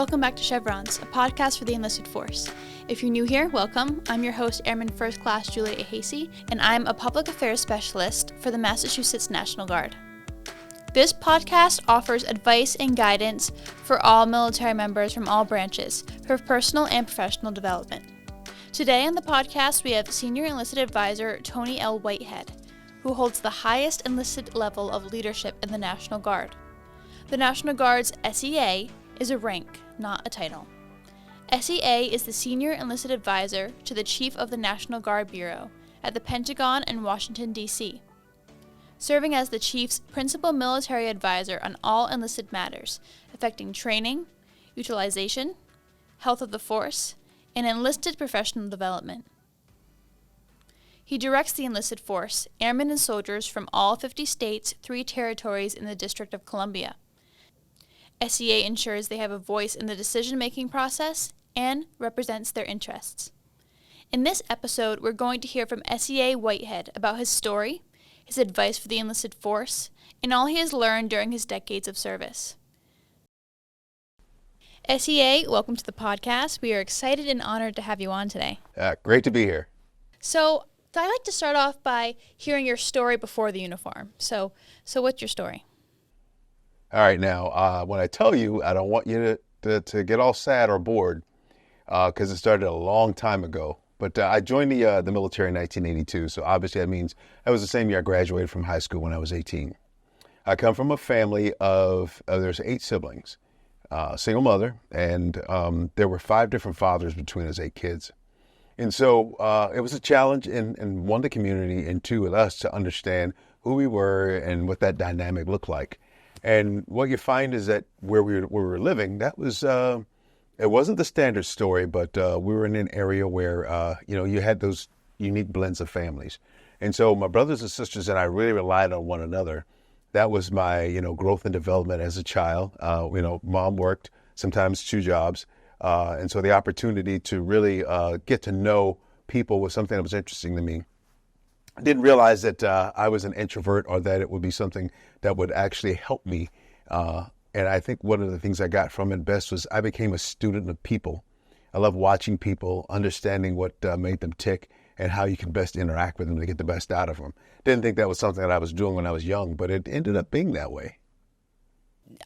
Welcome back to Chevrons, a podcast for the enlisted force. If you're new here, welcome. I'm your host, Airman First Class Julia Ahasey, and I'm a public affairs specialist for the Massachusetts National Guard. This podcast offers advice and guidance for all military members from all branches for personal and professional development. Today on the podcast, we have Senior Enlisted Advisor Tony L. Whitehead, who holds the highest enlisted level of leadership in the National Guard. The National Guard's SEA is a rank, not a title. SEA is the Senior Enlisted Advisor to the Chief of the National Guard Bureau at the Pentagon in Washington, D.C., serving as the Chief's principal military advisor on all enlisted matters affecting training, utilization, health of the force, and enlisted professional development. He directs the enlisted force, airmen and soldiers from all 50 states, 3 territories in the District of Columbia. SEA ensures they have a voice in the decision-making process and represents their interests. In this episode, we're going to hear from SEA Whitehead about his story, his advice for the enlisted force, and all he has learned during his decades of service. SEA, welcome to the podcast. We are excited and honored to have you on today. Great to be here. So I'd like to start off by hearing your story before the uniform. So what's your story? All right, now, when I tell you, I don't want you to get all sad or bored because it started a long time ago. But I joined the military in 1982, so obviously that means that was the same year I graduated from high school when I was 18. I come from a family of, there's 8 siblings, single mother, and there were 5 different fathers between us 8 kids. And so it was a challenge in one, the community, and 2, with us to understand who we were and what that dynamic looked like. And what you find is that where we were living, that was, it wasn't the standard story, but we were in an area where, you had those unique blends of families. And so my brothers and sisters and I really relied on one another. That was my, growth and development as a child. Mom worked sometimes 2 jobs. And so the opportunity to really get to know people was something that was interesting to me. I didn't realize that I was an introvert or that it would be something that would actually help me. And I think one of the things I got from it best was I became a student of people. I love watching people, understanding what made them tick and how you can best interact with them to get the best out of them. Didn't think that was something that I was doing when I was young, but it ended up being that way.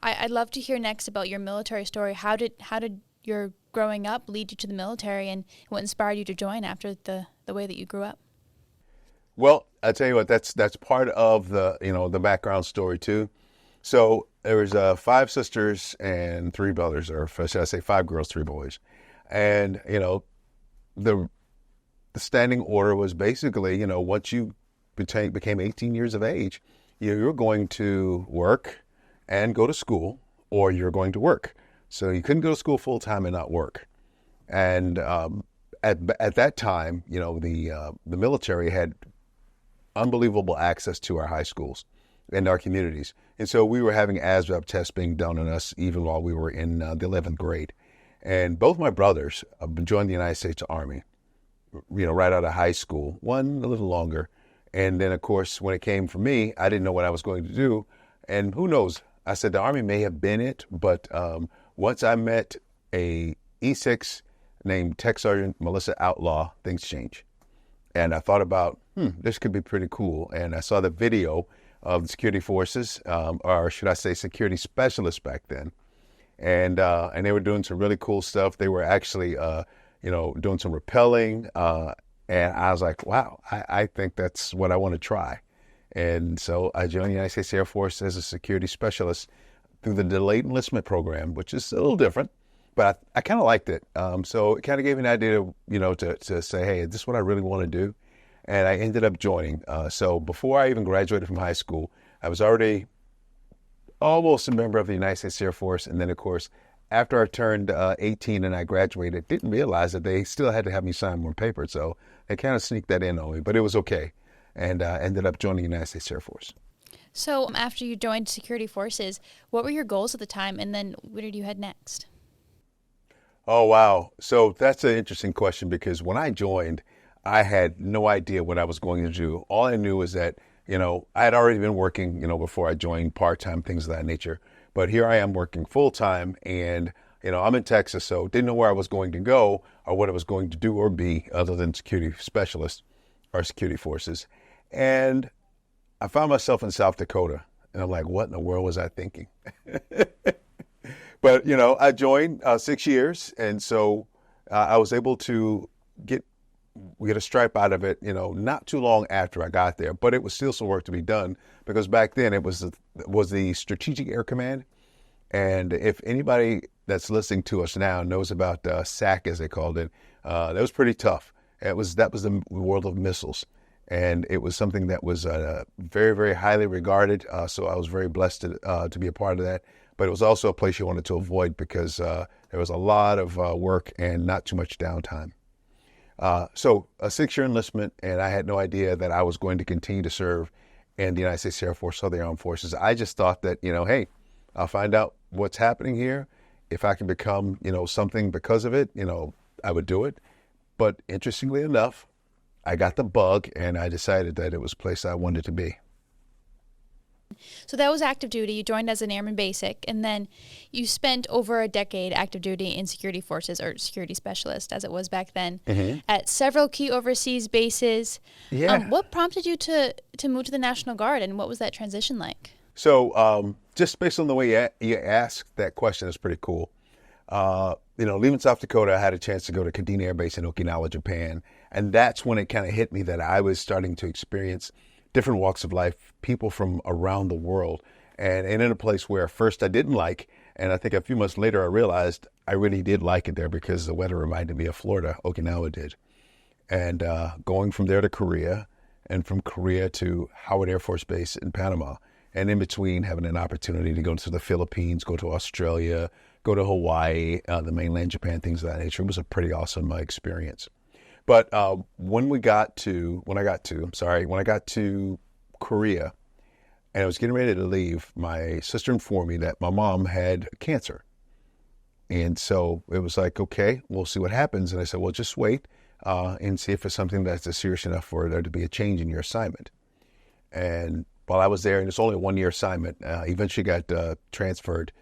I'd love to hear next about your military story. How did your growing up lead you to the military, and what inspired you to join after the way that you grew up? Well, I tell you what, that's part of the the background story too. So there was 5 sisters and 3 brothers, or should I say 5 girls, 3 boys, and the standing order was basically once you became 18 years of age, you're going to work and go to school, or you're going to work. So you couldn't go to school full time and not work. And at that time, the military had unbelievable access to our high schools and our communities. And so we were having ASVAB tests being done on us even while we were in the 11th grade. And both my brothers joined the United States Army, right out of high school, one a little longer. And then, of course, when it came for me, I didn't know what I was going to do. And who knows? I said the Army may have been it, but once I met a E6 named Tech Sergeant Melissa Outlaw, things changed. And I thought about, this could be pretty cool. And I saw the video of the security forces, or should I say security specialists back then. And they were doing some really cool stuff. They were actually, doing some rappelling. And I was like, wow, I think that's what I want to try. And so I joined the United States Air Force as a security specialist through the delayed enlistment program, which is a little different, but I kind of liked it. So it kind of gave me an idea, to say, hey, this is what I really want to do. And I ended up joining. So before I even graduated from high school, I was already almost a member of the United States Air Force. And then, of course, after I turned 18 and I graduated, didn't realize that they still had to have me sign more papers. So they kind of sneaked that in on me, but it was okay. And I ended up joining the United States Air Force. So after you joined security forces, what were your goals at the time, and then where did you head next? Oh, wow. So that's an interesting question, because when I joined, I had no idea what I was going to do. All I knew was that, I had already been working, before I joined, part-time, things of that nature. But here I am working full-time, and, I'm in Texas, so didn't know where I was going to go or what I was going to do or be other than security specialist or security forces. And I found myself in South Dakota, and I'm like, what in the world was I thinking? But, I joined 6 years, and so I was able to get a stripe out of it, not too long after I got there. But it was still some work to be done because back then it was the Strategic Air Command. And if anybody that's listening to us now knows about SAC, as they called it, that was pretty tough. That was the world of missiles. And it was something that was very, very highly regarded. So I was very blessed to be a part of that. But it was also a place you wanted to avoid because there was a lot of work and not too much downtime. So a 6-year enlistment, and I had no idea that I was going to continue to serve in the United States Air Force or the Armed Forces. I just thought that, hey, I'll find out what's happening here. If I can become, something because of it, I would do it. But interestingly enough, I got the bug and I decided that it was a place I wanted to be. So that was active duty. You joined as an airman basic, and then you spent over a decade active duty in security forces, or security specialist as it was back then, at several key overseas bases. Yeah. What prompted you to move to the National Guard, and what was that transition like? So just based on the way you asked that question, is pretty cool. Leaving South Dakota, I had a chance to go to Kadena Air Base in Okinawa, Japan. And that's when it kind of hit me that I was starting to experience different walks of life, people from around the world, and in a place where first I didn't like, and I think a few months later I realized I really did like it there because the weather reminded me of Florida, Okinawa did. And going from there to Korea, and from Korea to Howard Air Force Base in Panama, and in between having an opportunity to go to the Philippines, go to Australia, go to Hawaii, the mainland Japan, things of that nature. It was a pretty awesome experience. But when I got to Korea and I was getting ready to leave, my sister informed me that my mom had cancer. And so it was like, okay, we'll see what happens. And I said, well, just wait and see if it's something that's serious enough for there to be a change in your assignment. And while I was there, and it's only a 1-year assignment, eventually got transferred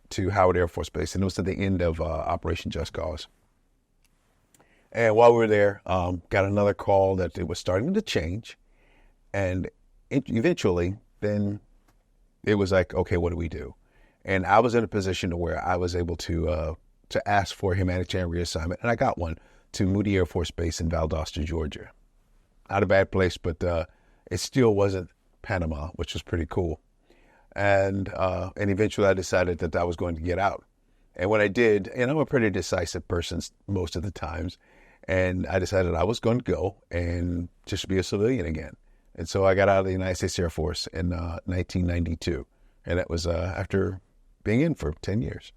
to Howard Air Force Base. And it was at the end of Operation Just Cause. And while we were there, got another call that it was starting to change. And eventually, then it was like, okay, what do we do? And I was in a position to where I was able to ask for a humanitarian reassignment. And I got one to Moody Air Force Base in Valdosta, Georgia. Not a bad place, but it still wasn't Panama, which was pretty cool. And eventually I decided that I was going to get out. And when I did, and I'm a pretty decisive person most of the times, and I decided I was going to go and just be a civilian again. And so I got out of the United States Air Force in 1992. And that was after being in for 10 years.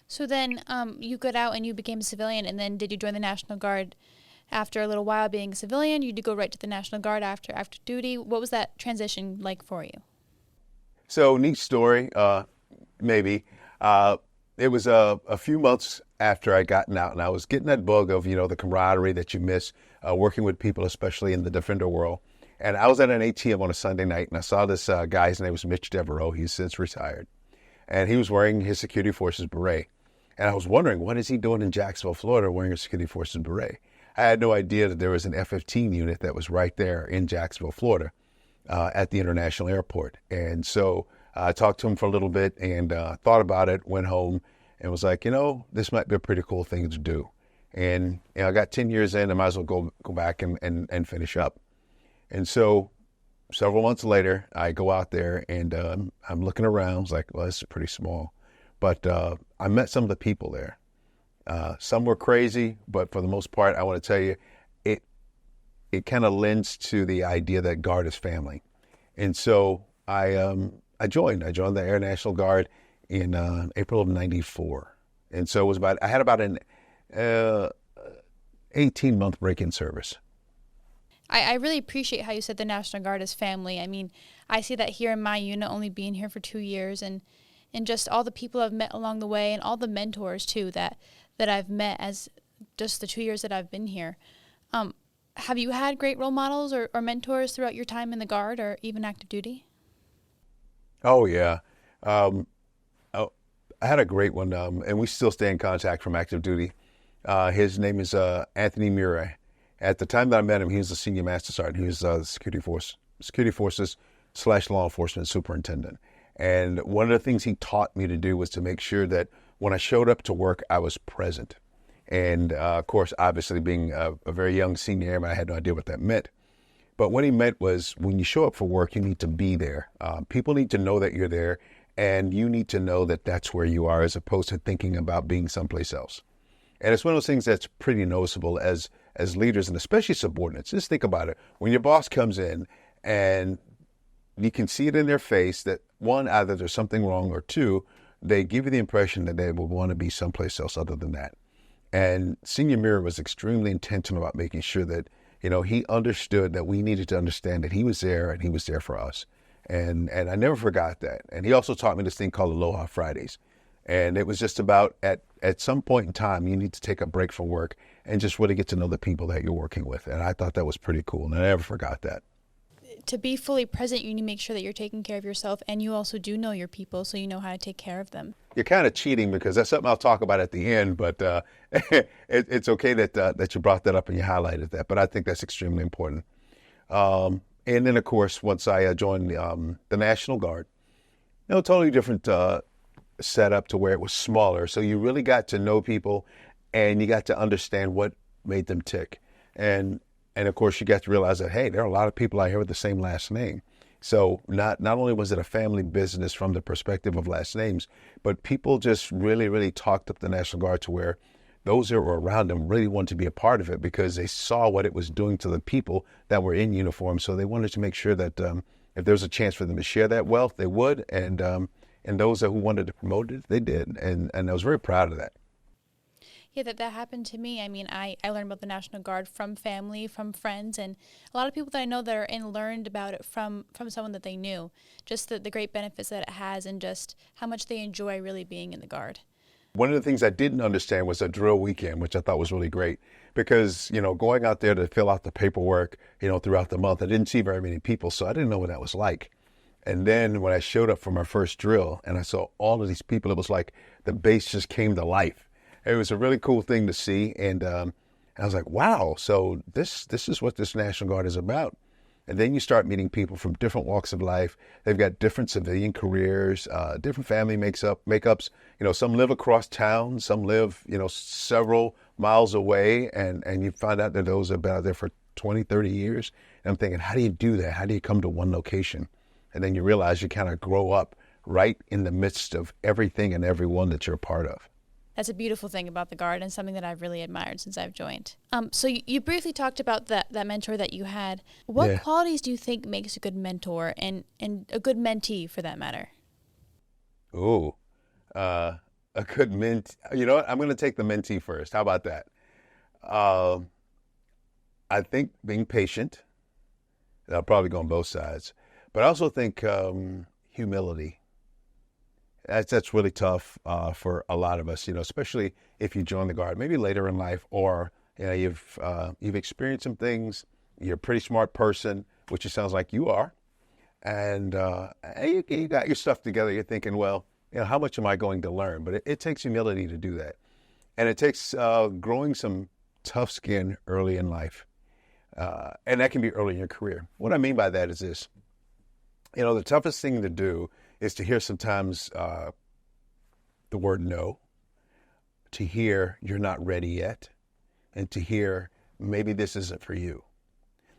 So then you got out and you became a civilian, and then did you join the National Guard after a little while being a civilian? You did go right to the National Guard after active duty. What was that transition like for you? So neat story, maybe. It was a few months after I'd gotten out, and I was getting that bug of, the camaraderie that you miss working with people, especially in the Defender world. And I was at an ATM on a Sunday night, and I saw this guy. His name was Mitch Devereaux. He's since retired. And he was wearing his Security Forces beret. And I was wondering, what is he doing in Jacksonville, Florida, wearing a Security Forces beret? I had no idea that there was an F-15 unit that was right there in Jacksonville, Florida, at the international airport. And so I talked to him for a little bit and thought about it, went home, and was like, this might be a pretty cool thing to do. And I got 10 years in, I might as well go back and finish up. And so several months later, I go out there and I'm looking around. I was like, well, this is pretty small. But I met some of the people there. Some were crazy, but for the most part, I want to tell you, it kind of lends to the idea that Guard is family. And so I joined the Air National Guard in April of '94. And so I had about an 18-month break-in service. I really appreciate how you said the National Guard is family. I mean, I see that here in my unit, only being here for 2 years, and just all the people I've met along the way, and all the mentors too that I've met as just the 2 years that I've been here. Have you had great role models or mentors throughout your time in the Guard or even active duty? Oh yeah, I had a great one, and we still stay in contact from active duty. His name is Anthony Murray. At the time that I met him, he was a senior master sergeant. He was security forces / law enforcement superintendent. And one of the things he taught me to do was to make sure that when I showed up to work, I was present. And of course, obviously being a very young senior airman, I had no idea what that meant. But what he meant was when you show up for work, you need to be there. People need to know that you're there, and you need to know that that's where you are, as opposed to thinking about being someplace else. And it's one of those things that's pretty noticeable as leaders, and especially subordinates. Just think about it. When your boss comes in and you can see it in their face that, one, either there's something wrong, or two, they give you the impression that they will want to be someplace else other than that. And Senior Mirror was extremely intentional about making sure that, he understood that we needed to understand that he was there and he was there for us. And I never forgot that. And he also taught me this thing called Aloha Fridays. And it was just about at some point in time, you need to take a break from work and just really get to know the people that you're working with. And I thought that was pretty cool. And I never forgot that. To be fully present, you need to make sure that you're taking care of yourself, and you also do know your people, so you know how to take care of them. You're kind of cheating because that's something I'll talk about at the end, but it's okay that you brought that up and you highlighted that. But I think that's extremely important. And then, of course, once I joined the National Guard, totally different setup to where it was smaller. So you really got to know people, and you got to understand what made them tick. And of course, you got to realize that, hey, there are a lot of people out here with the same last name. So not only was it a family business from the perspective of last names, but people just really, really talked up the National Guard to where those that were around them really wanted to be a part of it because they saw what it was doing to the people that were in uniform. So they wanted to make sure that if there was a chance for them to share that wealth, they would. And those who wanted to promote it, they did. And I was very proud of that. Yeah, that happened to me. I mean, I learned about the National Guard from family, from friends, and a lot of people that I know that are in learned about it from someone that they knew. Just the great benefits that it has and just how much they enjoy really being in the Guard. One of the things I didn't understand was a drill weekend, which I thought was really great because, going out there to fill out the paperwork, throughout the month, I didn't see very many people, so I didn't know what that was like. And then when I showed up for my first drill and I saw all of these people, it was like the base just came to life. It was a really cool thing to see. And I was like, wow, so this is what this National Guard is about. And then you start meeting people from different walks of life. They've got different civilian careers, different family makeups. Some live across town, some live, several miles away. And you find out that those have been out there for 20, 30 years. And I'm thinking, how do you do that? How do you come to one location? And then you realize you kind of grow up right in the midst of everything and everyone that you're a part of. That's a beautiful thing about the Guard and something that I've really admired since I've joined. So you briefly talked about that mentor that you had. What qualities do you think makes a good mentor and a good mentee for that matter? Ooh, a good mentee. You know what? I'm going to take the mentee first. How about that? I think being patient. I'll probably go on both sides. But I also think humility. That's really tough for a lot of us, especially if you join the Guard, maybe later in life, or you've experienced some things. You're a pretty smart person, which it sounds like you are, and you got your stuff together. You're thinking, well, how much am I going to learn? But it takes humility to do that, and it takes growing some tough skin early in life, and that can be early in your career. What I mean by that is this: the toughest thing to do is to hear sometimes the word no, to hear you're not ready yet, and to hear maybe this isn't for you.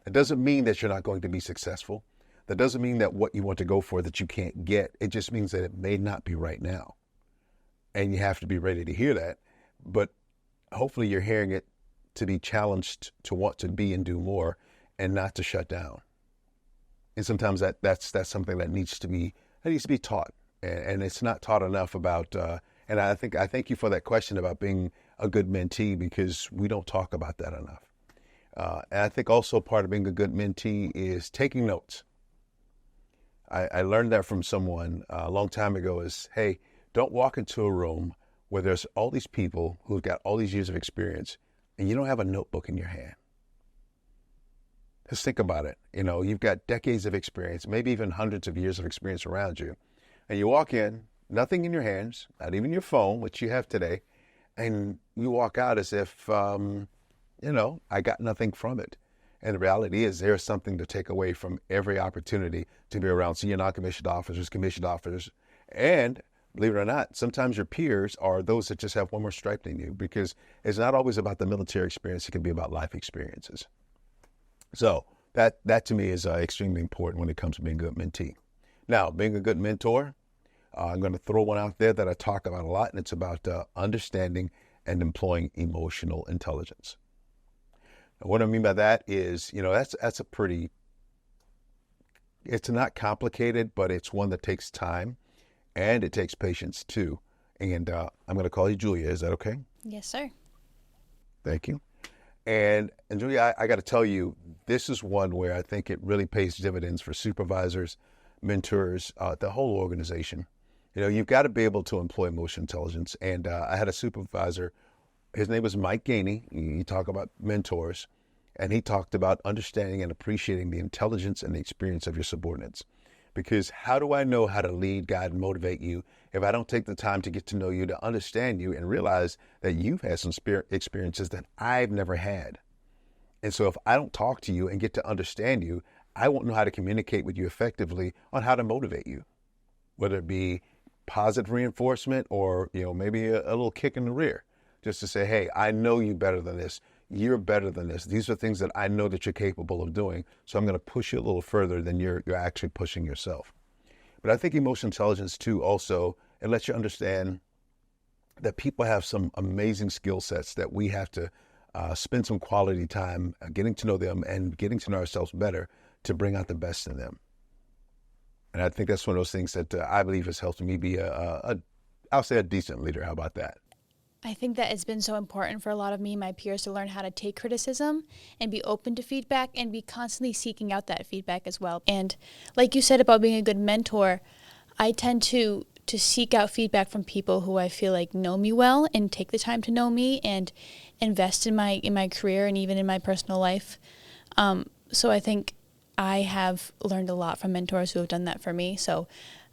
That doesn't mean that you're not going to be successful. That doesn't mean that what you want to go for that you can't get. It just means that it may not be right now. And you have to be ready to hear that. But hopefully you're hearing it to be challenged to want to be and do more and not to shut down. And sometimes that's something that needs to be taught, and it's not taught enough about. And I thank you for that question about being a good mentee because we don't talk about that enough. And I think also part of being a good mentee is taking notes. I learned that from someone a long time ago. Is hey, don't walk into a room where there's all these people who've got all these years of experience, and you don't have a notebook in your hand. Just think about it. You've got decades of experience, maybe even hundreds of years of experience around you. And you walk in nothing in your hands, not even your phone, which you have today, and you walk out as if, I got nothing from it. And the reality is there's something to take away from every opportunity to be around senior non-commissioned officers, commissioned officers, and believe it or not, sometimes your peers are those that just have one more stripe than you, because it's not always about the military experience. It can be about life experiences. So that to me is extremely important when it comes to being a good mentee. Now, being a good mentor, I'm going to throw one out there that I talk about a lot, and it's about understanding and employing emotional intelligence. And what I mean by that is, that's a pretty, it's not complicated, but it's one that takes time, and it takes patience too. And I'm going to call you Julia. Is that okay? Yes, sir. Thank you. And Julia, I got to tell you, this is one where I think it really pays dividends for supervisors, mentors, the whole organization. You've got to be able to employ emotional intelligence. And I had a supervisor, his name was Mike Gainey. He talked about mentors, and he talked about understanding and appreciating the intelligence and the experience of your subordinates. Because how do I know how to lead, guide, and motivate you if I don't take the time to get to know you, to understand you, and realize that you've had some experiences that I've never had? And so if I don't talk to you and get to understand you, I won't know how to communicate with you effectively on how to motivate you, whether it be positive reinforcement or, maybe a little kick in the rear, just to say, hey, I know you better than this. You're better than this. These are things that I know that you're capable of doing. So I'm going to push you a little further than you're actually pushing yourself. But I think emotional intelligence too, also, it lets you understand that people have some amazing skill sets that we have to spend some quality time getting to know them and getting to know ourselves better to bring out the best in them. And I think that's one of those things that I believe has helped me be I'll say a decent leader. How about that? I think that it's been so important for a lot of me and my peers to learn how to take criticism and be open to feedback and be constantly seeking out that feedback as well. And like you said about being a good mentor, I tend to seek out feedback from people who I feel like know me well and take the time to know me and invest in my career and even in my personal life. So I think I have learned a lot from mentors who have done that for me. So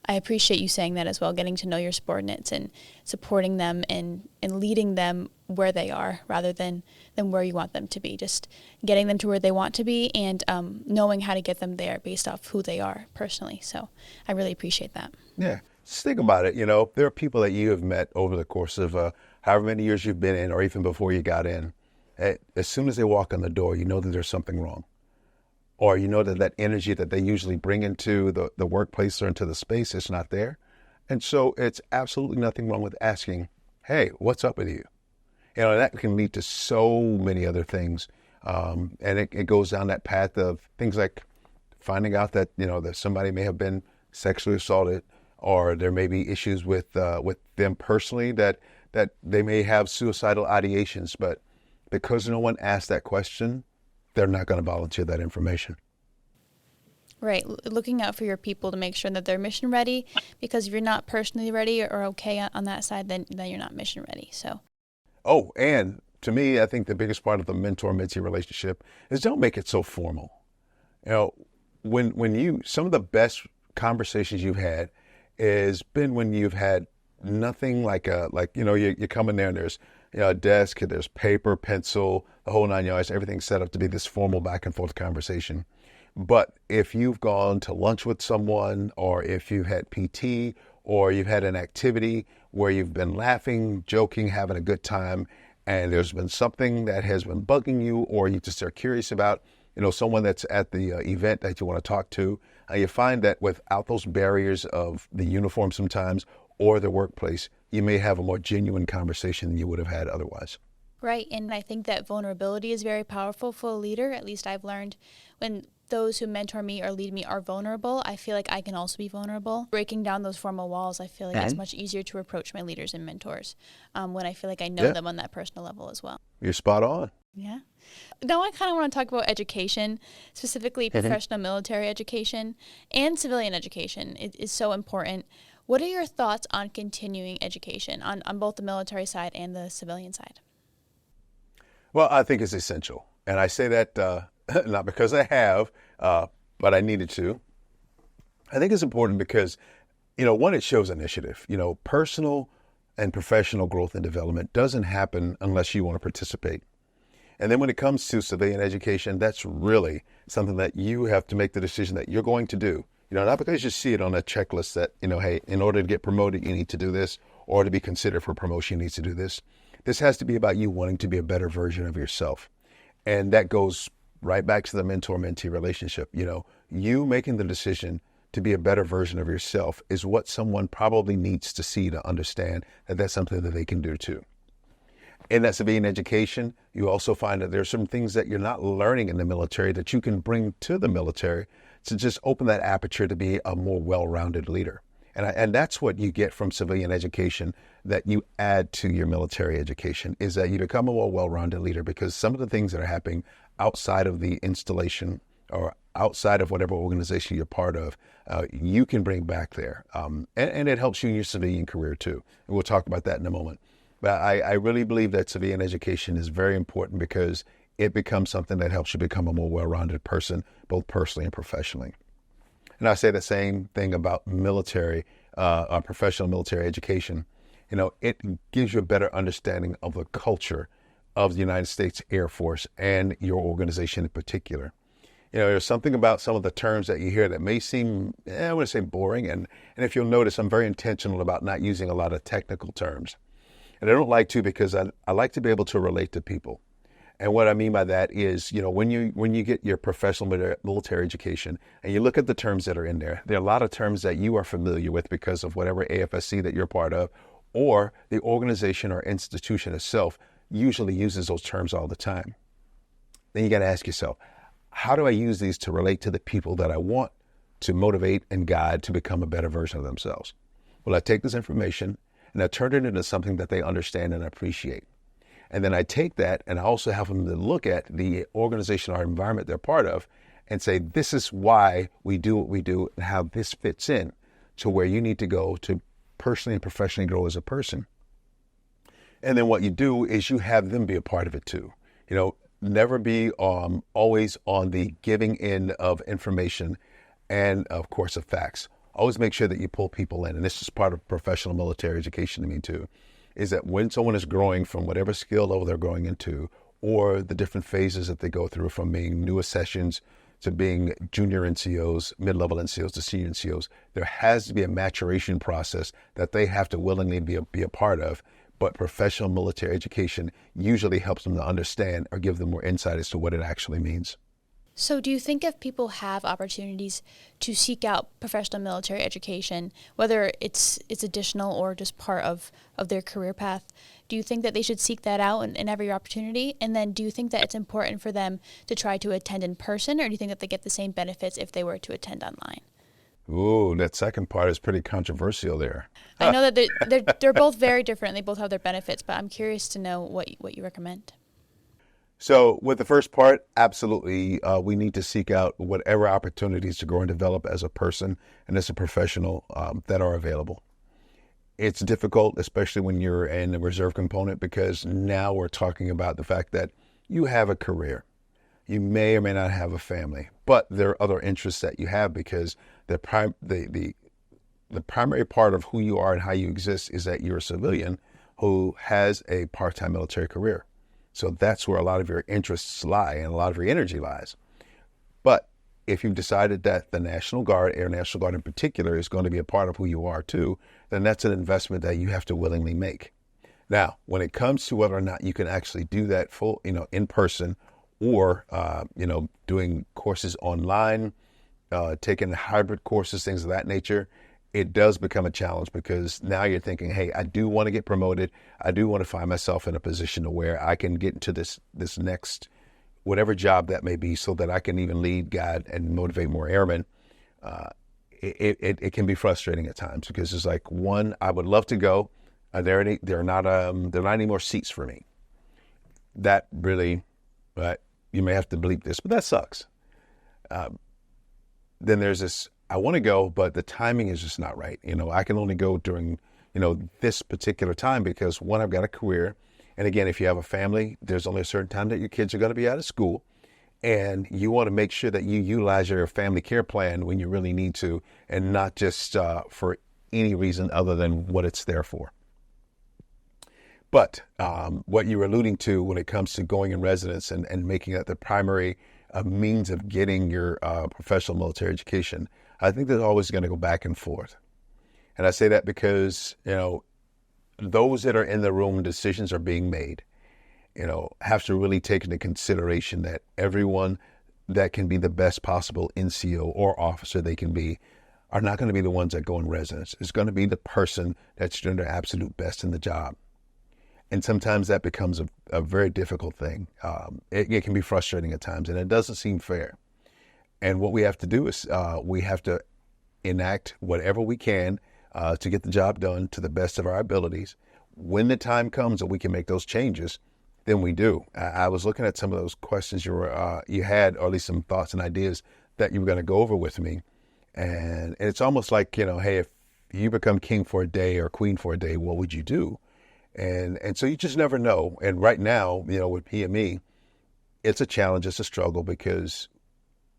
I appreciate you saying that as well, getting to know your subordinates and supporting them and leading them where they are rather than where you want them to be. Just getting them to where they want to be and knowing how to get them there based off who they are personally. So I really appreciate that. Yeah. Just think about it. There are people that you have met over the course of however many years you've been in, or even before you got in. As soon as they walk in the door, you know that there's something wrong. Or that energy that they usually bring into the workplace or into the space is not there. And so it's absolutely nothing wrong with asking, hey, what's up with you? That can lead to so many other things. And it goes down that path of things like finding out that, that somebody may have been sexually assaulted, or there may be issues with them personally that they may have suicidal ideations, but because no one asked that question, they're not going to volunteer that information. Right. Looking out for your people to make sure that they're mission ready, because if you're not personally ready or okay on that side, then you're not mission ready. So. Oh, and to me, I think the biggest part of the mentor-mentee relationship is don't make it so formal. When some of the best conversations you've had is been when you've had nothing you come in there and there's a desk, there's paper, pencil, the whole 9 yards, everything's set up to be this formal back and forth conversation. But if you've gone to lunch with someone, or if you've had PT, or you've had an activity where you've been laughing, joking, having a good time, and there's been something that has been bugging you, or you just are curious about, someone that's at the event that you want to talk to, you find that without those barriers of the uniform sometimes or the workplace, you may have a more genuine conversation than you would have had otherwise. Right. And I think that vulnerability is very powerful for a leader. At least I've learned when those who mentor me or lead me are vulnerable, I feel like I can also be vulnerable. Breaking down those formal walls, I feel like it's much easier to approach my leaders and mentors when I feel like I know them on that personal level as well. You're spot on. Yeah. Now I kind of want to talk about education, specifically professional military education and civilian education. It is so important. What are your thoughts on continuing education on both the military side and the civilian side? Well, I think it's essential. And I say that not because I have, but I needed to. I think it's important because One, it shows initiative. Personal and professional growth and development doesn't happen unless you want to participate. And then when it comes to civilian education, that's really something that you have to make the decision that you're going to do. Not because you see it on a checklist that, hey, in order to get promoted, you need to do this, or to be considered for promotion, you need to do this. This has to be about you wanting to be a better version of yourself. And that goes right back to the mentor-mentee relationship. You making the decision to be a better version of yourself is what someone probably needs to see to understand that that's something that they can do too. In that civilian education, you also find that there are some things that you're not learning in the military that you can bring to the military to just open that aperture to be a more well-rounded leader. And that's what you get from civilian education that you add to your military education, is that you become a more well-rounded leader, because some of the things that are happening outside of the installation or outside of whatever organization you're part of, you can bring back there. And it helps you in your civilian career too. And we'll talk about that in a moment. But I really believe that civilian education is very important because it becomes something that helps you become a more well-rounded person, both personally and professionally. And I say the same thing about military, professional military education. It gives you a better understanding of the culture of the United States Air Force and your organization in particular. There's something about some of the terms that you hear that may seem, I want to say boring. And if you'll notice, I'm very intentional about not using a lot of technical terms. And I don't like to, because I like to be able to relate to people. And what I mean by that is, when you get your professional military education and you look at the terms that are in there, there are a lot of terms that you are familiar with because of whatever AFSC that you're part of, or the organization or institution itself usually uses those terms all the time. Then you got to ask yourself, how do I use these to relate to the people that I want to motivate and guide to become a better version of themselves? Well, I take this information and I turn it into something that they understand and appreciate. And then I take that and I also have them to look at the organization or environment they're part of and say, this is why we do what we do and how this fits in to where you need to go to personally and professionally grow as a person. And then what you do is you have them be a part of it too. Never be always on the giving end of information and, of course, of facts. Always make sure that you pull people in. And this is part of professional military education to me too, is that when someone is growing from whatever skill level they're going into, or the different phases that they go through from being new accessions to being junior NCOs, mid-level NCOs to senior NCOs, there has to be a maturation process that they have to willingly be a part of. But professional military education usually helps them to understand or give them more insight as to what it actually means. So do you think if people have opportunities to seek out professional military education, whether it's additional or just part of their career path, do you think that they should seek that out in every opportunity? And then do you think that it's important for them to try to attend in person, or do you think that they get the same benefits if they were to attend online? Ooh, that second part is pretty controversial there. I know that they're both very different. They both have their benefits, but I'm curious to know what you recommend. So with the first part, absolutely, we need to seek out whatever opportunities to grow and develop as a person and as a professional that are available. It's difficult, especially when you're in the reserve component, because now we're talking about the fact that you have a career. You may or may not have a family, but there are other interests that you have, because the primary part of who you are and how you exist is that you're a civilian who has a part-time military career. So that's where a lot of your interests lie and a lot of your energy lies. But if you've decided that the National Guard, Air National Guard in particular, is going to be a part of who you are too, then that's an investment that you have to willingly make. Now, when it comes to whether or not you can actually do that full, in person, or, doing courses online, taking hybrid courses, things of that nature, it does become a challenge, because now you're thinking, hey, I do want to get promoted. I do want to find myself in a position to where I can get into this next, whatever job that may be, so that I can even lead, guide, and motivate more airmen. It can be frustrating at times, because it's like, one, I would love to go. There are not any more seats for me. That really, you may have to bleep this, but that sucks. Then there's this, I want to go, but the timing is just not right. I can only go during, this particular time, because one, I've got a career. And again, if you have a family, there's only a certain time that your kids are going to be out of school. And you want to make sure that you utilize your family care plan when you really need to, and not just for any reason other than what it's there for. But what you're alluding to when it comes to going in residence and making that the primary means of getting your professional military education, I think there's always going to go back and forth. And I say that because, those that are in the room, decisions are being made, have to really take into consideration that everyone that can be the best possible NCO or officer they can be are not going to be the ones that go in residence. It's going to be the person that's doing their absolute best in the job. And sometimes that becomes a very difficult thing. It can be frustrating at times, and it doesn't seem fair. And what we have to do is we have to enact whatever we can to get the job done to the best of our abilities. When the time comes that we can make those changes, then we do. I was looking at some of those questions you had, or at least some thoughts and ideas that you were going to go over with me. And it's almost like, hey, if you become king for a day or queen for a day, what would you do? And so you just never know. And right now, with PME, it's a challenge, it's a struggle, because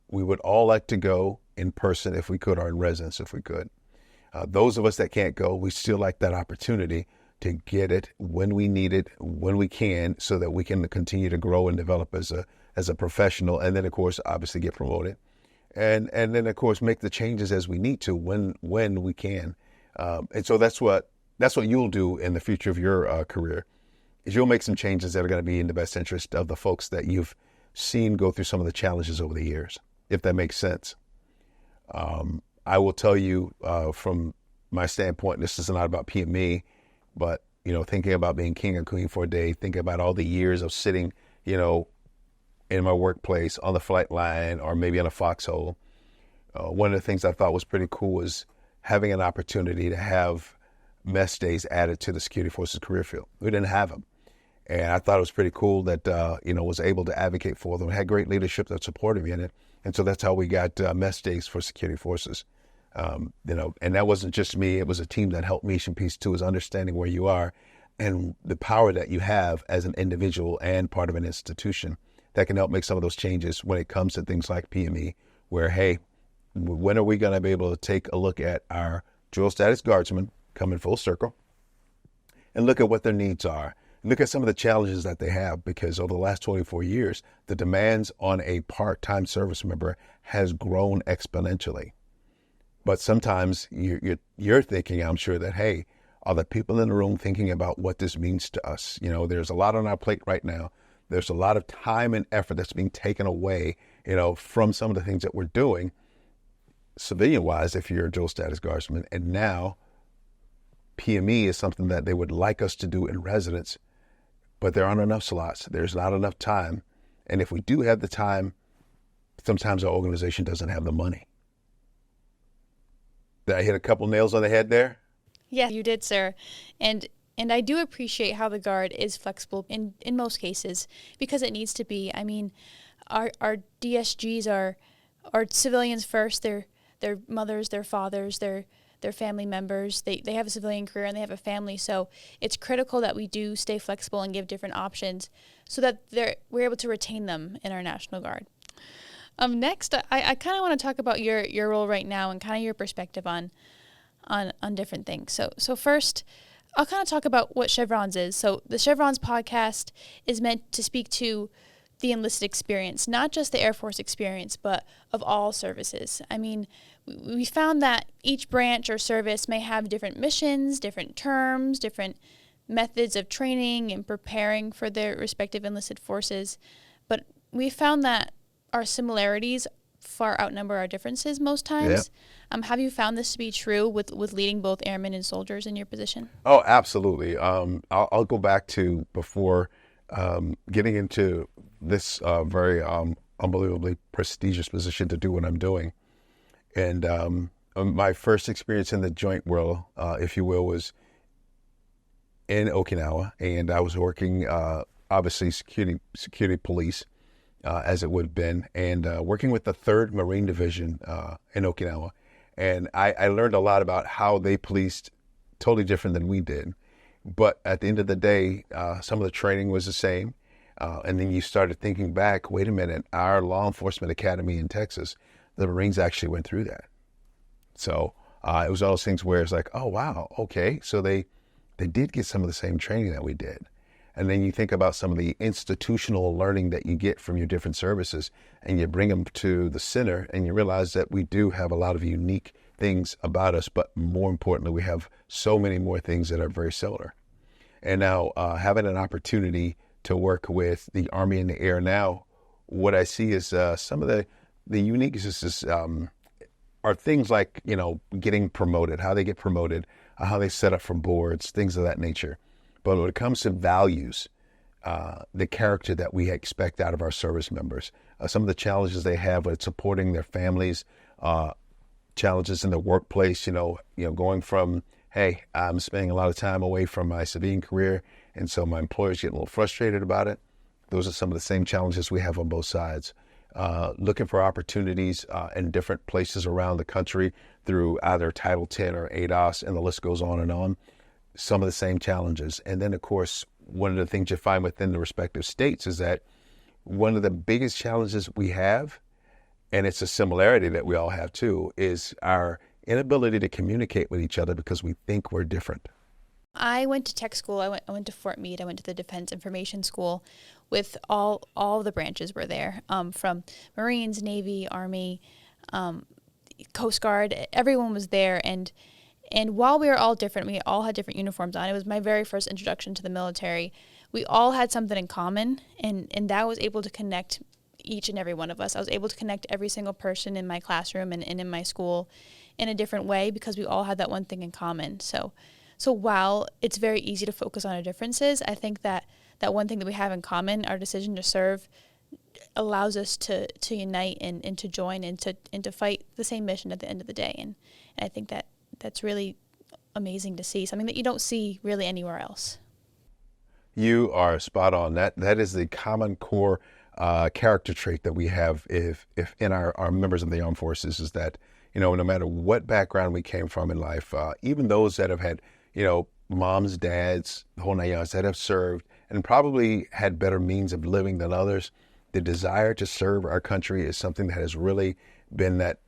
we would all like to go in person if we could, or in residence if we could. Those of us that can't go, we still like that opportunity to get it when we need it, when we can, so that we can continue to grow and develop as a professional, and then of course obviously get promoted, and then of course make the changes as we need to when we can. And so that's what you'll do in the future of your career, is you'll make some changes that are going to be in the best interest of the folks that you've seen go through some of the challenges over the years, if that makes sense. I will tell you from my standpoint, this is not about PME, but, thinking about being king or queen for a day, thinking about all the years of sitting, in my workplace on the flight line or maybe on a foxhole. One of the things I thought was pretty cool was having an opportunity to have mess days added to the security forces career field. We didn't have them. And I thought it was pretty cool that, was able to advocate for them. Had great leadership that supported me in it. And so that's how we got mess days for security forces. And that wasn't just me. It was a team that helped me. Piece two is understanding where you are and the power that you have as an individual and part of an institution that can help make some of those changes when it comes to things like PME, where, hey, when are we going to be able to take a look at our dual status guardsmen, come in full circle, and look at what their needs are. Look at some of the challenges that they have, because over the last 24 years, the demands on a part-time service member has grown exponentially. But sometimes you're thinking, I'm sure, that, hey, are the people in the room thinking about what this means to us? There's a lot on our plate right now. There's a lot of time and effort that's being taken away, from some of the things that we're doing civilian-wise, if you're a dual status guardsman. And now PME is something that they would like us to do in residence, but there aren't enough slots. There's not enough time. And if we do have the time, sometimes our organization doesn't have the money. Did I hit a couple nails on the head there? Yeah, you did, sir. And I do appreciate how the Guard is flexible in most cases, because it needs to be. I mean, our DSGs are civilians first. They're their mothers, their fathers, their family members. They have a civilian career and they have a family. So it's critical that we do stay flexible and give different options so that we're able to retain them in our National Guard. Next, I kind of want to talk about your role right now and kind of your perspective on different things. So first, I'll kind of talk about what Chevrons is. So the Chevrons podcast is meant to speak to the enlisted experience, not just the Air Force experience, but of all services. I mean, we found that each branch or service may have different missions, different terms, different methods of training and preparing for their respective enlisted forces. But we found that our similarities far outnumber our differences most times. Yeah. Have you found this to be true with leading both airmen and soldiers in your position? Oh, absolutely. I'll go back to before getting into this very unbelievably prestigious position to do what I'm doing. And my first experience in the joint world, if you will, was in Okinawa. And I was working, obviously, security police, as it would have been, and working with the 3rd Marine Division in Okinawa. And I learned a lot about how they policed totally different than we did. But at the end of the day, some of the training was the same. And then you started thinking back, wait a minute, our law enforcement academy in Texas, the Marines actually went through that. So It was all those things where it's like, oh, wow, okay. So they did get some of the same training that we did. And then you think about some of the institutional learning that you get from your different services, and you bring them to the center, and you realize that we do have a lot of unique things about us, but more importantly, we have so many more things that are very similar. And now having an opportunity to work with the Army and the Air now, what I see is some of the uniquenesses are things like, getting promoted, how they get promoted, how they set up for boards, things of that nature. But when it comes to values, the character that we expect out of our service members, some of the challenges they have with supporting their families, challenges in the workplace, going from, hey, I'm spending a lot of time away from my civilian career, and so my employer's getting a little frustrated about it. Those are some of the same challenges we have on both sides. Looking for opportunities in different places around the country through either Title 10 or ADOS, and the list goes on and on. Some of the same challenges. And then, of course, one of the things you find within the respective states is that one of the biggest challenges we have, and it's a similarity that we all have too, is our inability to communicate with each other because we think we're different. I went to tech school. I went to Fort Meade. I went to the Defense Information School with all the branches were there, from Marines, Navy, Army, Coast Guard. Everyone was there. And while we were all different, we all had different uniforms on. It was my very first introduction to the military. We all had something in common, and that was able to connect each and every one of us. I was able to connect every single person in my classroom and in my school in a different way because we all had that one thing in common. So while it's very easy to focus on our differences, I think that one thing that we have in common, our decision to serve, allows us to unite and to join and to fight the same mission at the end of the day. And I think that's really amazing to see, something that you don't see really anywhere else. You are spot on. That is the common core character trait that we have if in our members of the armed forces, is that, no matter what background we came from in life, even those that have had, moms, dads, the whole 9 yards, that have served and probably had better means of living than others, the desire to serve our country is something that has really been that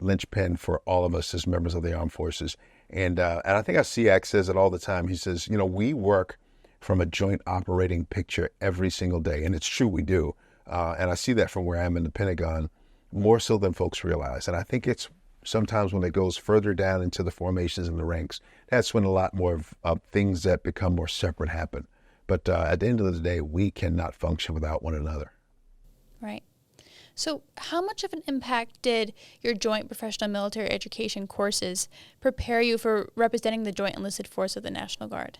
linchpin for all of us as members of the armed forces. And I think our SEAC says it all the time. He says, we work from a joint operating picture every single day. And it's true, we do. And I see that from where I am in the Pentagon, more so than folks realize. And I think it's sometimes when it goes further down into the formations and the ranks, that's when a lot more of things that become more separate happen. But at the end of the day, we cannot function without one another. Right. So how much of an impact did your joint professional military education courses prepare you for representing the Joint Enlisted Force of the National Guard?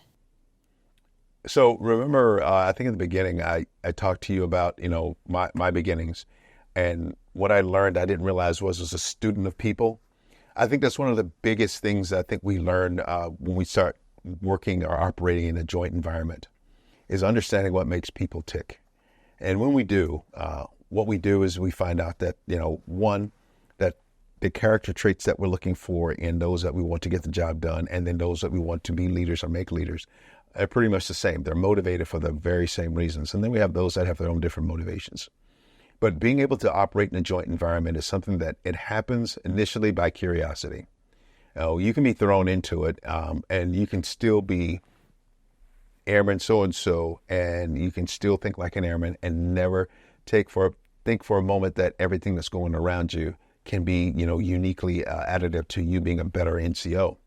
So remember, I think in the beginning, I talked to you about, my beginnings, and what I learned I didn't realize was as a student of people. I think that's one of the biggest things I think we learn when we start working or operating in a joint environment, is understanding what makes people tick. And when we do, what we do is we find out that, one, that the character traits that we're looking for in those that we want to get the job done, and then those that we want to be leaders or make leaders, are pretty much the same. They're motivated for the very same reasons. And then we have those that have their own different motivations. But being able to operate in a joint environment is something that it happens initially by curiosity. You can be thrown into it, and you can still be airman so-and-so, and you can still think like an airman and never think for a moment that everything that's going around you can be, uniquely additive to you being a better NCO.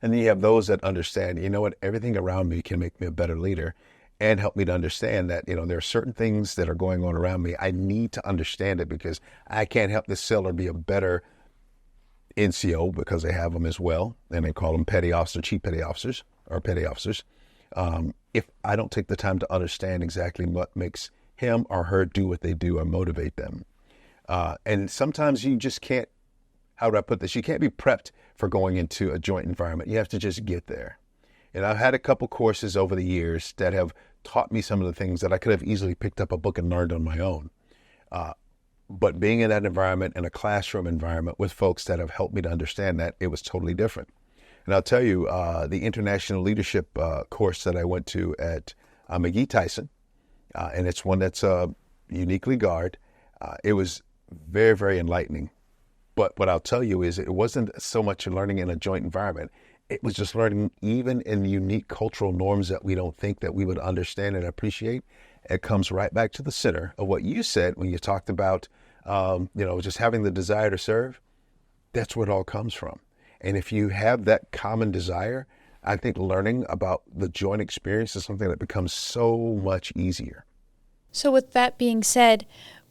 And then you have those that understand, everything around me can make me a better leader, and help me to understand that, there are certain things that are going on around me. I need to understand it because I can't help this sailor be a better NCO, because they have them as well. And they call them petty officer, chief petty officers, or petty officers. If I don't take the time to understand exactly what makes him or her do what they do or motivate them. And sometimes you just can't, how do I put this? You can't be prepped for going into a joint environment. You have to just get there. And I've had a couple courses over the years that have taught me some of the things that I could have easily picked up a book and learned on my own. But being in that environment, in a classroom environment with folks that have helped me to understand that, it was totally different. And I'll tell you, the international leadership course that I went to at McGee Tyson, and it's one that's uniquely Guard, it was very, very enlightening. But what I'll tell you is it wasn't so much learning in a joint environment. It was just learning even in unique cultural norms that we don't think that we would understand and appreciate. It comes right back to the center of what you said when you talked about, just having the desire to serve. That's where it all comes from. And if you have that common desire, I think learning about the joint experience is something that becomes so much easier. So with that being said,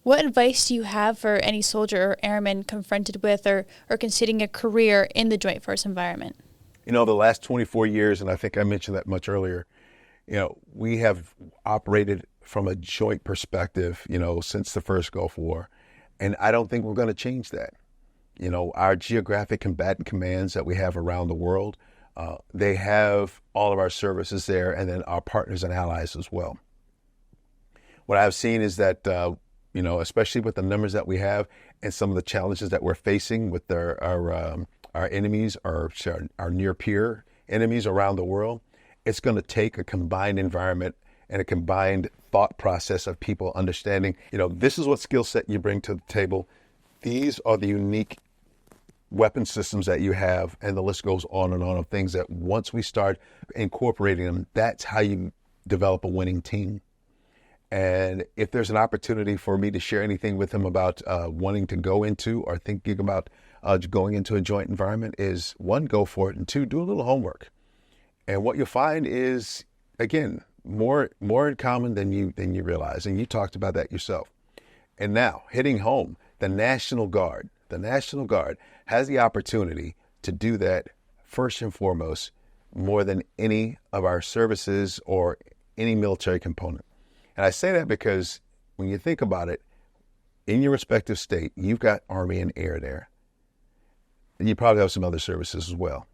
what advice do you have for any soldier or airman confronted with or considering a career in the joint force environment? The last 24 years, and I think I mentioned that much earlier, we have operated from a joint perspective, since the first Gulf War. And I don't think we're going to change that. Our geographic combatant commands that we have around the world, they have all of our services there, and then our partners and allies as well. What I've seen is that, especially with the numbers that we have and some of the challenges that we're facing with our enemies, our near peer enemies around the world, it's going to take a combined environment and a combined thought process of people understanding, this is what skill set you bring to the table. These are the unique weapon systems that you have, and the list goes on and on of things that once we start incorporating them, that's how you develop a winning team. And if there's an opportunity for me to share anything with them about wanting to go into or thinking about going into a joint environment is, one, go for it, and two, do a little homework. And what you'll find is, again, more in common than you realize. And you talked about that yourself. And now, hitting home, the National Guard has the opportunity to do that first and foremost more than any of our services or any military component. And I say that because when you think about it, in your respective state, you've got Army and Air there. And you probably have some other services as well.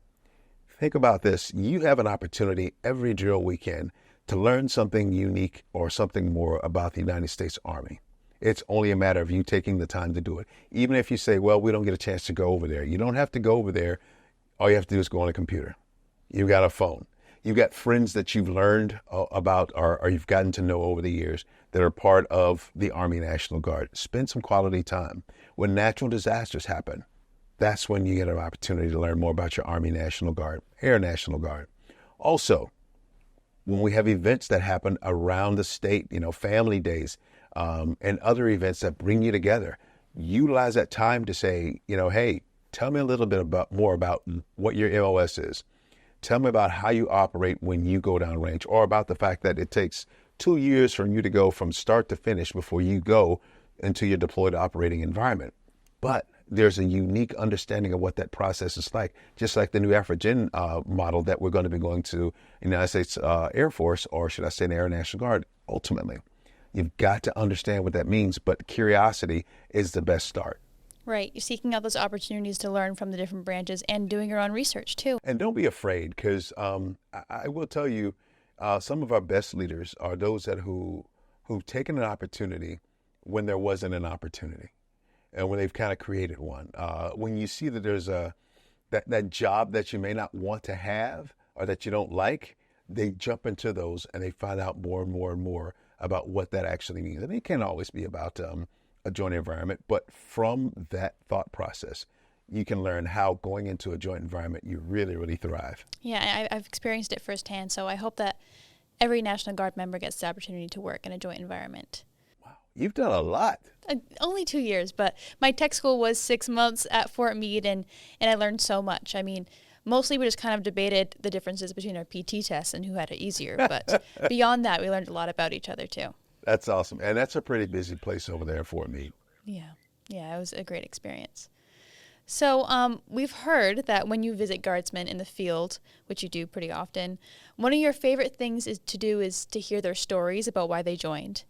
Think about this. You have an opportunity every drill weekend to learn something unique or something more about the United States Army. It's only a matter of you taking the time to do it. Even if you say, well, we don't get a chance to go over there. You don't have to go over there. All you have to do is go on a computer. You've got a phone. You've got friends that you've learned about or you've gotten to know over the years that are part of the Army National Guard. Spend some quality time. When natural disasters happen, that's when you get an opportunity to learn more about your Army National Guard, Air National Guard. Also, when we have events that happen around the state, family days, and other events that bring you together, utilize that time to say, hey, tell me a little bit more about what your MOS is. Tell me about how you operate when you go downrange, or about the fact that it takes 2 years for you to go from start to finish before you go into your deployed operating environment. But there's a unique understanding of what that process is like, just like the new AFRIGEN model that we're going to be going to in the United States Air Force, or should I say the Air National Guard, ultimately. You've got to understand what that means, but curiosity is the best start. Right. You're seeking out those opportunities to learn from the different branches and doing your own research, too. And don't be afraid, because I will tell you, some of our best leaders are those who've taken an opportunity when there wasn't an opportunity, and when they've kind of created one. When you see that there's that job that you may not want to have or that you don't like, they jump into those and they find out more and more and more about what that actually means. And it can't always be about a joint environment, but from that thought process, you can learn how going into a joint environment, you really, really thrive. Yeah, I've experienced it firsthand, so I hope that every National Guard member gets the opportunity to work in a joint environment. Wow, you've done a lot. Only 2 years, but my tech school was 6 months at Fort Meade, and I learned so much. I mean, mostly we just kind of debated the differences between our PT tests and who had it easier, but beyond that, we learned a lot about each other, too. That's awesome. And that's a pretty busy place over there in Fort Meade. Yeah, it was a great experience. So we've heard that when you visit guardsmen in the field, which you do pretty often, one of your favorite things is to hear their stories about why they joined.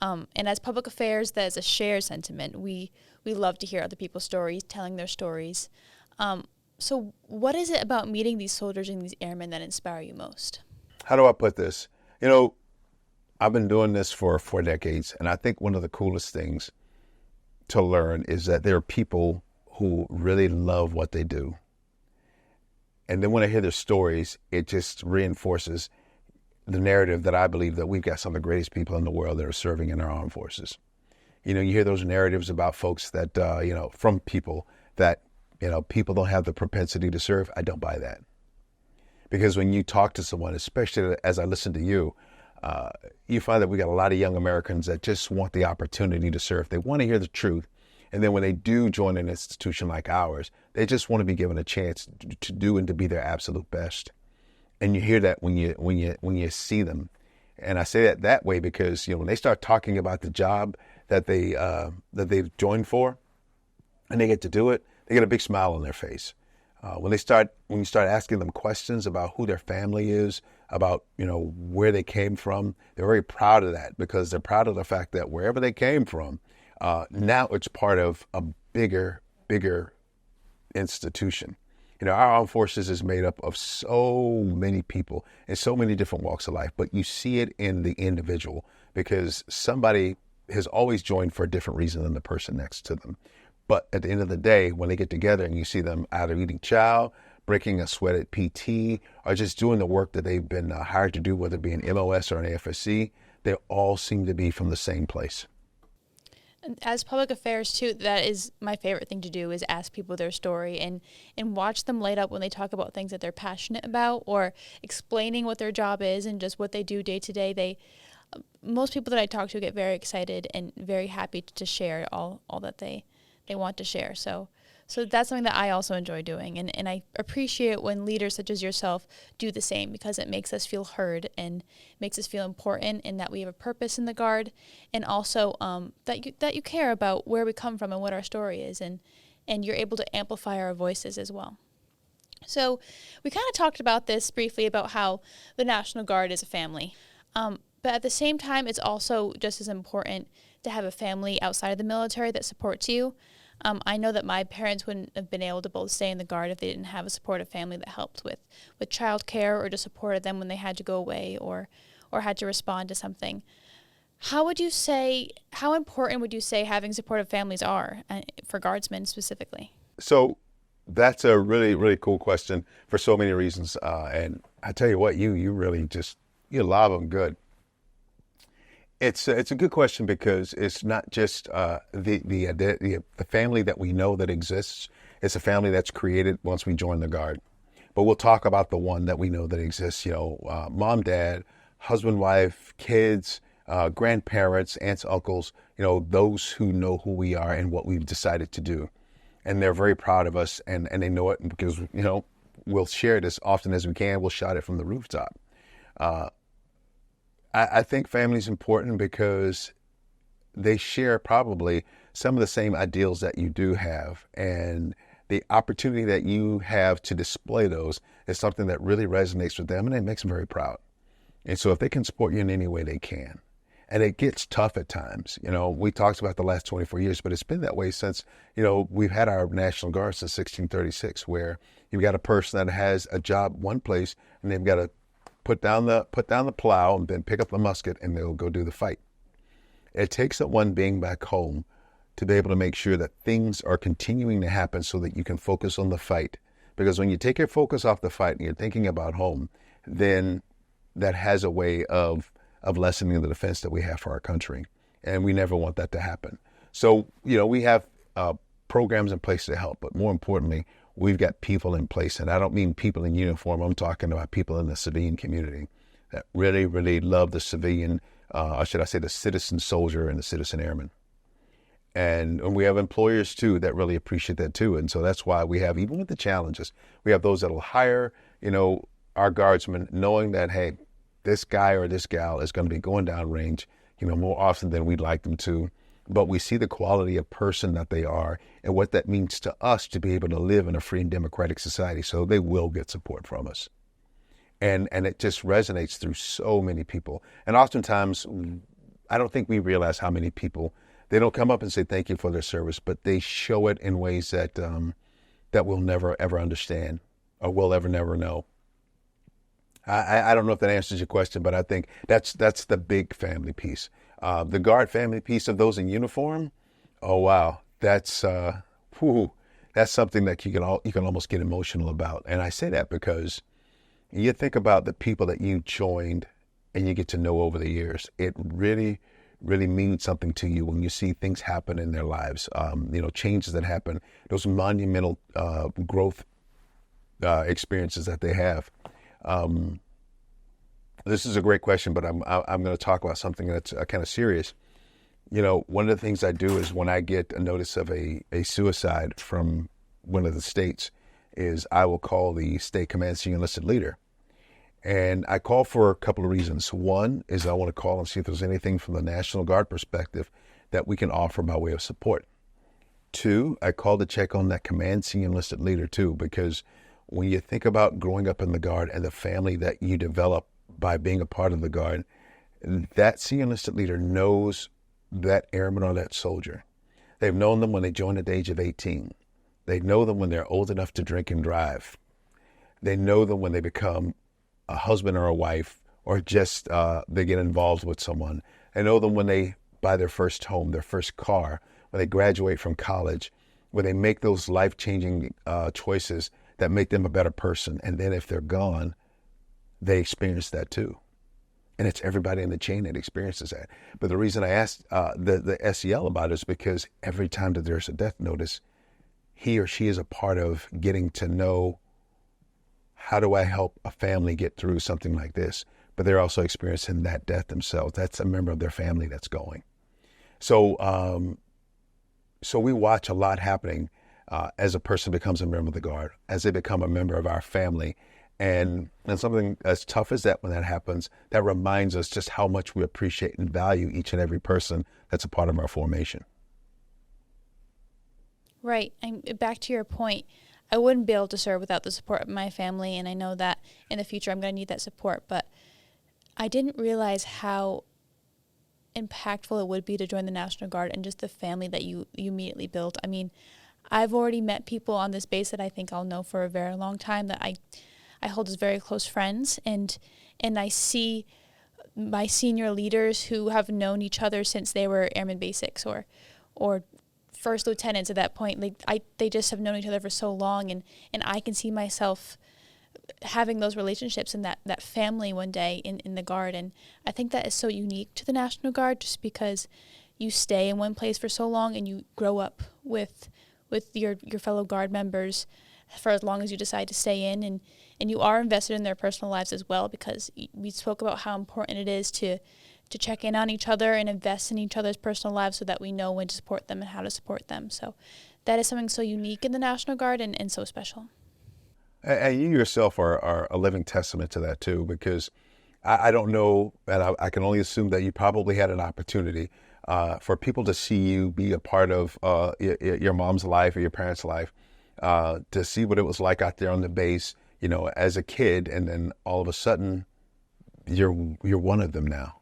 And as public affairs, that is a shared sentiment. We love to hear other people's stories, telling their stories. So what is it about meeting these soldiers and these airmen that inspire you most? How do I put this? I've been doing this for 4 decades, and I think one of the coolest things to learn is that there are people who really love what they do. And then when I hear their stories, it just reinforces the narrative that I believe that we've got some of the greatest people in the world that are serving in our armed forces. You hear those narratives about folks that, from people that, people don't have the propensity to serve. I don't buy that. Because when you talk to someone, especially as I listen to you, you find that we got a lot of young Americans that just want the opportunity to serve. They want to hear the truth. And then when they do join an institution like ours, they just want to be given a chance to do and to be their absolute best. And you hear that when you see them. And I say that way because, when they start talking about the job that they've joined for and they get to do it, they get a big smile on their face. When you start asking them questions about who their family is, about, where they came from, they're very proud of that because they're proud of the fact that wherever they came from, now it's part of a bigger institution. Our armed forces is made up of so many people in so many different walks of life, but you see it in the individual because somebody has always joined for a different reason than the person next to them. But at the end of the day, when they get together and you see them either eating chow, breaking a sweat at PT, or just doing the work that they've been hired to do, whether it be an MOS or an AFSC, they all seem to be from the same place. As public affairs too, that is my favorite thing to do, is ask people their story and watch them light up when they talk about things that they're passionate about or explaining what their job is and just what they do day to day. Most people that I talk to get very excited and very happy to share all that they want to share. So that's something that I also enjoy doing. And I appreciate when leaders such as yourself do the same because it makes us feel heard and makes us feel important and that we have a purpose in the Guard, and also that you care about where we come from and what our story is, and you're able to amplify our voices as well. So we kind of talked about this briefly about how the National Guard is a family. But at the same time, it's also just as important to have a family outside of the military that supports you. I know that my parents wouldn't have been able to both stay in the Guard if they didn't have a supportive family that helped with childcare or just supported them when they had to go away or had to respond to something. How important would you say having supportive families are for Guardsmen specifically? So that's a really, really cool question for so many reasons. And I tell you what, you really you lob them good. It's a good question because it's not just the family that we know that exists. It's a family that's created once we join the Guard. But we'll talk about the one that we know that exists. Mom, dad, husband, wife, kids, grandparents, aunts, uncles. Those who know who we are and what we've decided to do, and they're very proud of us, and they know it because we'll share it as often as we can. We'll shout it from the rooftop. I think family is important because they share probably some of the same ideals that you do have, and the opportunity that you have to display those is something that really resonates with them, and it makes them very proud. And so if they can support you in any way, they can. And it gets tough at times. We talked about the last 24 years, but it's been that way since, we've had our National Guard since 1636, where you've got a person that has a job one place and they've got to put down the plow and then pick up the musket and they'll go do the fight. It takes that one being back home to be able to make sure that things are continuing to happen so that you can focus on the fight. Because when you take your focus off the fight and you're thinking about home, then that has a way of lessening the defense that we have for our country. And we never want that to happen. So, we have programs in place to help, but more importantly, we've got people in place, and I don't mean people in uniform. I'm talking about people in the civilian community that really, really love the civilian, or should I say the citizen soldier and the citizen airman. And we have employers, too, that really appreciate that, too. And so that's why we have, even with the challenges, we have those that will hire, our Guardsmen, knowing that, hey, this guy or this gal is going to be going down range, more often than we'd like them to. But we see the quality of person that they are and what that means to us to be able to live in a free and democratic society. So they will get support from us. And it just resonates through so many people. And oftentimes, I don't think we realize how many people, they don't come up and say thank you for their service, but they show it in ways that we'll never, ever understand or we'll ever, never know. I don't know if that answers your question, but I think that's the big family piece. The Guard family piece of those in uniform, oh wow, that's something that you can almost get emotional about. And I say that because you think about the people that you joined and you get to know over the years. It really, really mean something to you when you see things happen in their lives, changes that happen, those monumental growth experiences that they have. This is a great question, but I'm going to talk about something that's kind of serious. One of the things I do is when I get a notice of a suicide from one of the states is I will call the state command senior enlisted leader. And I call for a couple of reasons. One is I want to call and see if there's anything from the National Guard perspective that we can offer by way of support. Two, I call to check on that command senior enlisted leader too, because when you think about growing up in the Guard and the family that you develop by being a part of the Guard, that senior enlisted leader knows that airman or that soldier. They've known them when they join at the age of 18. They know them when they're old enough to drink and drive. They know them when they become a husband or a wife, or just they get involved with someone. They know them when they buy their first home, their first car, when they graduate from college, when they make those life-changing choices that make them a better person. And then if they're gone, they experience that too. And it's everybody in the chain that experiences that. But the reason I asked the SEL about it is because every time that there's a death notice, he or she is a part of getting to know, how do I help a family get through something like this? But they're also experiencing that death themselves. That's a member of their family that's going. So we watch a lot happening as a person becomes a member of the Guard, as they become a member of our family. And something as tough as that, when that happens, that reminds us just how much we appreciate and value each and every person that's a part of our formation. Right. And back to your point, I wouldn't be able to serve without the support of my family, and I know that in the future I'm going to need that support, but I didn't realize how impactful it would be to join the National Guard and just the family that you immediately built. I mean, I've already met people on this base that I think I'll know for a very long time, that I hold as very close friends, and I see my senior leaders who have known each other since they were Airman Basics or first lieutenants at that point. They just have known each other for so long, and I can see myself having those relationships and that family one day in the Guard. And I think that is so unique to the National Guard, just because you stay in one place for so long and you grow up with your fellow Guard members for as long as you decide to stay in, and you are invested in their personal lives as well, because we spoke about how important it is to check in on each other and invest in each other's personal lives so that we know when to support them and how to support them. So that is something so unique in the National Guard and so special. And you yourself are a living testament to that too, because I don't know, and I can only assume that you probably had an opportunity for people to see you be a part of your mom's life or your parents' life, to see what it was like out there on the base, as a kid, and then all of a sudden you're one of them now.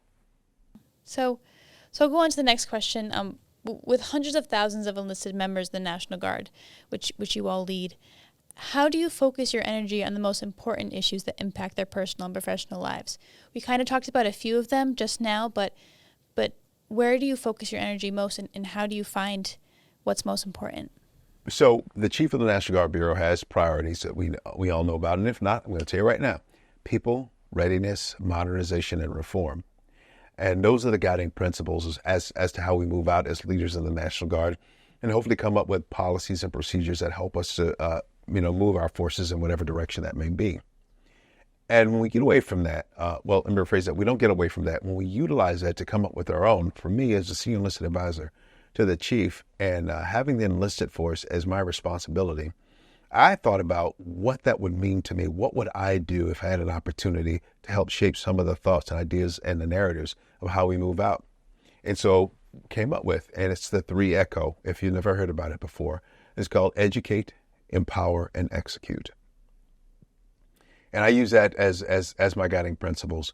So I'll go on to the next question. With hundreds of thousands of enlisted members of the National Guard, which you all lead, how do you focus your energy on the most important issues that impact their personal and professional lives? We kind of talked about a few of them just now, but where do you focus your energy most, and how do you find what's most important? So the Chief of the National Guard Bureau has priorities that we all know about, and if not, I'm going to tell you right now: people, readiness, modernization, and reform. And those are the guiding principles as to how we move out as leaders in the National Guard, and hopefully come up with policies and procedures that help us to move our forces in whatever direction that may be. And when we get away from that, let me rephrase that, we don't get away from that. When we utilize that to come up with our own, for me as a Senior Enlisted Advisor to the Chief, and having the enlisted force as my responsibility, I thought about what that would mean to me. What would I do if I had an opportunity to help shape some of the thoughts and ideas and the narratives of how we move out? And so came up with, and it's the 3 ECHO, if you've never heard about it before. It's called Educate, Empower, and Execute. And I use that as my guiding principles,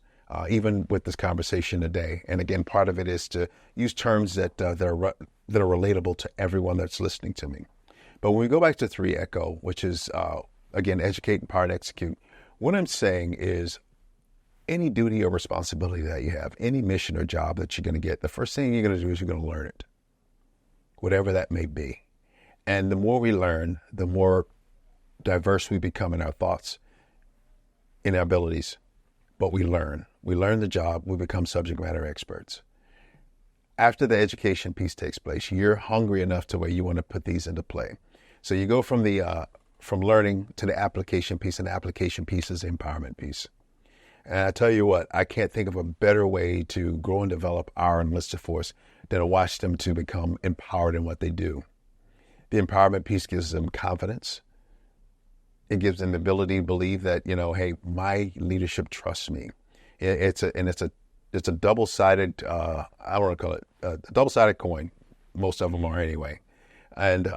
even with this conversation today. And again, part of it is to use terms that are relatable to everyone that's listening to me. But when we go back to 3 ECHO, which is, again, educate, empower, and execute, what I'm saying is any duty or responsibility that you have, any mission or job that you're going to get, the first thing you're going to do is you're going to learn it, whatever that may be. And the more we learn, the more diverse we become in our thoughts, in our abilities. But we learn. We learn the job. We become subject matter experts. after the education piece takes place, you're hungry enough to where you want to put these into play. So you go from the from learning to the application piece, and the application piece is the empowerment piece. And I tell you what, I can't think of a better way to grow and develop our enlisted force than to watch them to become empowered in what they do. The empowerment piece gives them confidence. It gives them the ability to believe that, hey, my leadership trusts me. It's a double-sided, I want to call it a double-sided coin. Most of them are anyway. And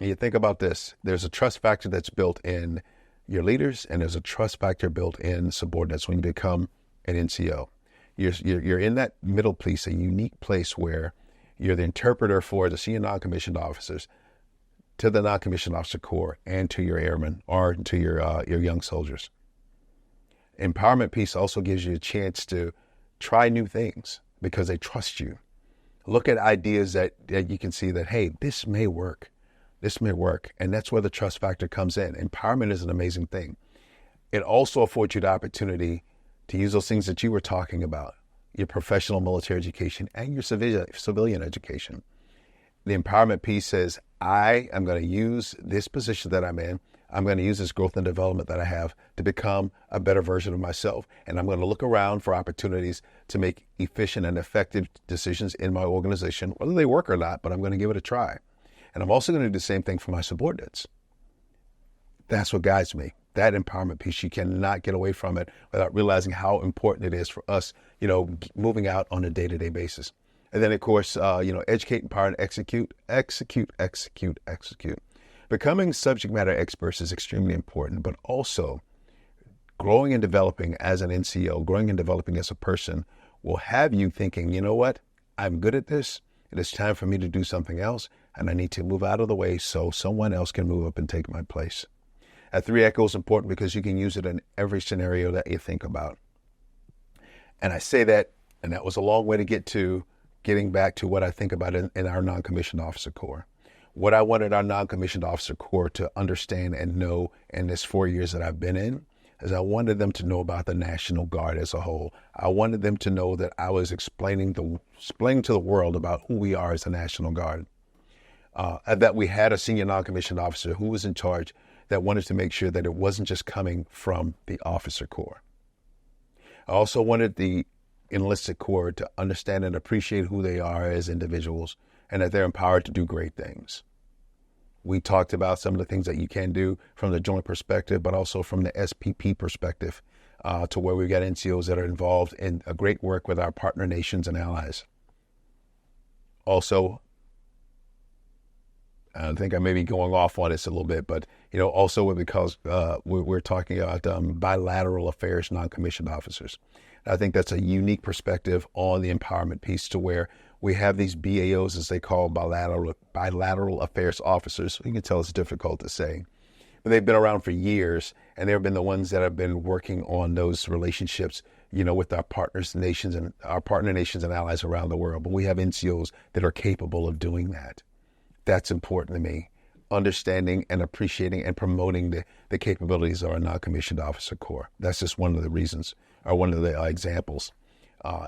you think about this. There's a trust factor that's built in your leaders, and there's a trust factor built in subordinates when you become an NCO. You're in that middle place, a unique place where you're the interpreter for the senior non-commissioned officers to the non-commissioned officer corps and to your airmen or to your young soldiers. Empowerment piece also gives you a chance to try new things because they trust you. Look at ideas that you can see that, hey, this may work. This may work. And that's where the trust factor comes in. Empowerment is an amazing thing. It also affords you the opportunity to use those things that you were talking about, your professional military education and your civilian education. The empowerment piece says, I am going to use this position that I'm in. I'm going to use this growth and development that I have to become a better version of myself. And I'm going to look around for opportunities to make efficient and effective decisions in my organization, whether they work or not, but I'm going to give it a try. And I'm also going to do the same thing for my subordinates. That's what guides me. That empowerment piece, you cannot get away from it without realizing how important it is for us, moving out on a day-to-day basis. And then, of course, educate, empower, and execute. Becoming subject matter experts is extremely important, but also growing and developing as an NCO, growing and developing as a person will have you thinking, you know what, I'm good at this. It is time for me to do something else, and I need to move out of the way so someone else can move up and take my place. That 3 echo is important because you can use it in every scenario that you think about. And I say that, and that was a long way to get to getting back to what I think about in our non-commissioned officer corps. What I wanted our non-commissioned officer corps to understand and know in this 4 years that I've been in is I wanted them to know about the National Guard as a whole. I wanted them to know that I was explaining to the world about who we are as the National Guard. And that we had a senior non-commissioned officer who was in charge that wanted to make sure that it wasn't just coming from the officer corps. I also wanted the enlisted corps to understand and appreciate who they are as individuals and that they're empowered to do great things. We talked about some of the things that you can do from the joint perspective, but also from the SPP perspective, to where we've got NCOs that are involved in a great work with our partner nations and allies. Also, I think I may be going off on this a little bit, but also because we're talking about bilateral affairs non-commissioned officers. I think that's a unique perspective on the empowerment piece to where we have these BAOs, as they call bilateral affairs officers. You can tell it's difficult to say, but they've been around for years, and they've been the ones that have been working on those relationships, with our partners, nations, and our partner nations and allies around the world. But we have NCOs that are capable of doing that. That's important to me, understanding and appreciating and promoting the capabilities of our non-commissioned officer corps. That's just one of the reasons, or one of the examples.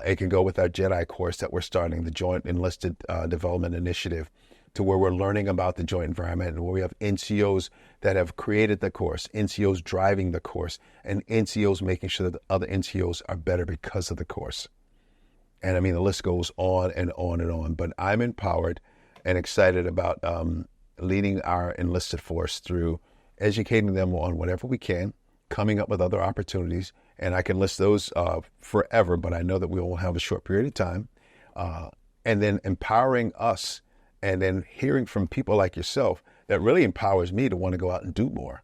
It can go with our JEDI course that we're starting, the Joint Enlisted Development Initiative, to where we're learning about the joint environment, and where we have NCOs that have created the course, NCOs driving the course, and NCOs making sure that the other NCOs are better because of the course. And I mean, the list goes on and on and on. But I'm empowered and excited about leading our enlisted force through educating them on whatever we can, coming up with other opportunities. And I can list those forever, but I know that we will have a short period of time. And then empowering us, and then hearing from people like yourself that really empowers me to want to go out and do more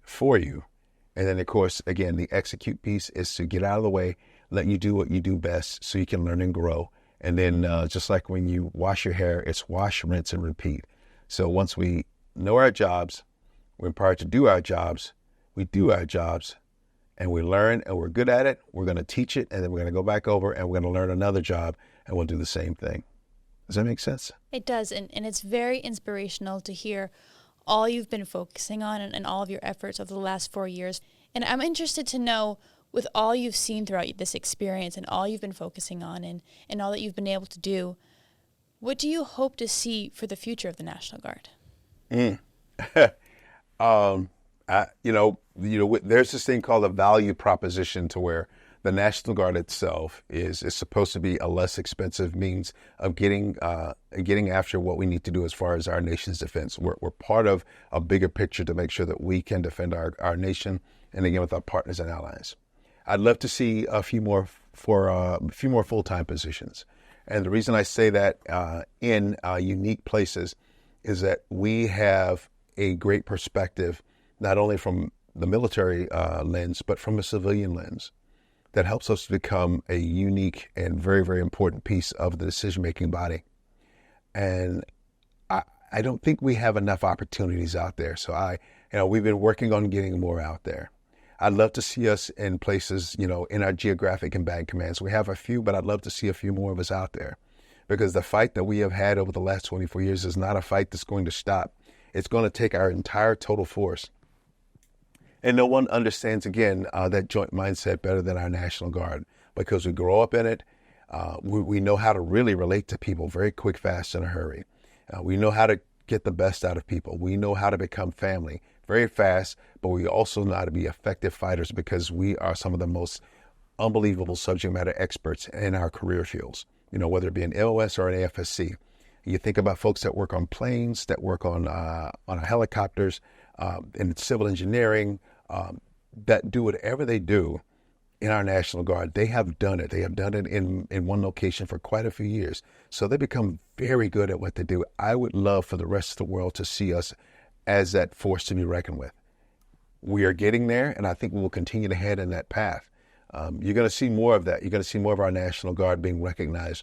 for you. And then, of course, again, the execute piece is to get out of the way, let you do what you do best so you can learn and grow. And then just like when you wash your hair, it's wash, rinse, and repeat. So once we know our jobs, we're empowered to do our jobs, we do our jobs, and we learn and we're good at it, we're going to teach it, and then we're going to go back over and we're going to learn another job, and we'll do the same thing. Does that make sense? It does, and it's very inspirational to hear all you've been focusing on and all of your efforts over the last 4 years. And I'm interested to know, with all you've seen throughout this experience and all you've been focusing on and all that you've been able to do, what do you hope to see for the future of the National Guard? There's this thing called a value proposition to where the National Guard itself is supposed to be a less expensive means of getting after what we need to do as far as our nation's defense. We're part of a bigger picture to make sure that we can defend our nation, and again with our partners and allies. I'd love to see a few more full-time positions, and the reason I say that in unique places is that we have a great perspective, not only from the military lens, but from a civilian lens, that helps us to become a unique and very, very important piece of the decision-making body. And I don't think we have enough opportunities out there. So we've been working on getting more out there. I'd love to see us in places, in our geographic and band commands. We have a few, but I'd love to see a few more of us out there, because the fight that we have had over the last 24 years is not a fight that's going to stop. It's going to take our entire total force. And no one understands, again, that joint mindset better than our National Guard, because we grow up in it. We know how to really relate to people very quick, fast, in a hurry. We know how to get the best out of people. We know how to become family very fast, but we also know how to be effective fighters, because we are some of the most unbelievable subject matter experts in our career fields, whether it be an MOS or an AFSC. You think about folks that work on planes, that work on helicopters, in civil engineering, that do whatever they do in our National Guard. They have done it. They have done it in one location for quite a few years. So they become very good at what they do. I would love for the rest of the world to see us as that force to be reckoned with. We are getting there, and I think we will continue to head in that path. You're going to see more of that. You're going to see more of our National Guard being recognized,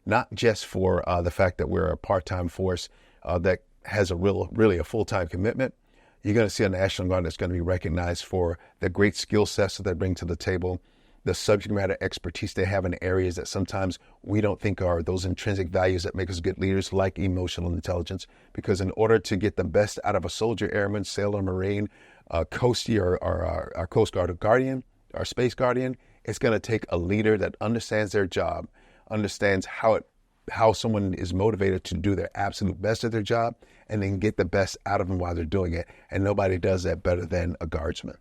not just for the fact that we're a part-time force that has really a full-time commitment. You're going to see a National Guard that's going to be recognized for the great skill sets that they bring to the table, the subject matter expertise they have in areas that sometimes we don't think are those intrinsic values that make us good leaders, like emotional intelligence. Because in order to get the best out of a soldier, airman, sailor, Marine, Coastie, or our Coast Guard or Guardian, our Space Guardian, it's going to take a leader that understands their job, understands how someone is motivated to do their absolute best at their job, and then get the best out of them while they're doing it. And nobody does that better than a guardsman.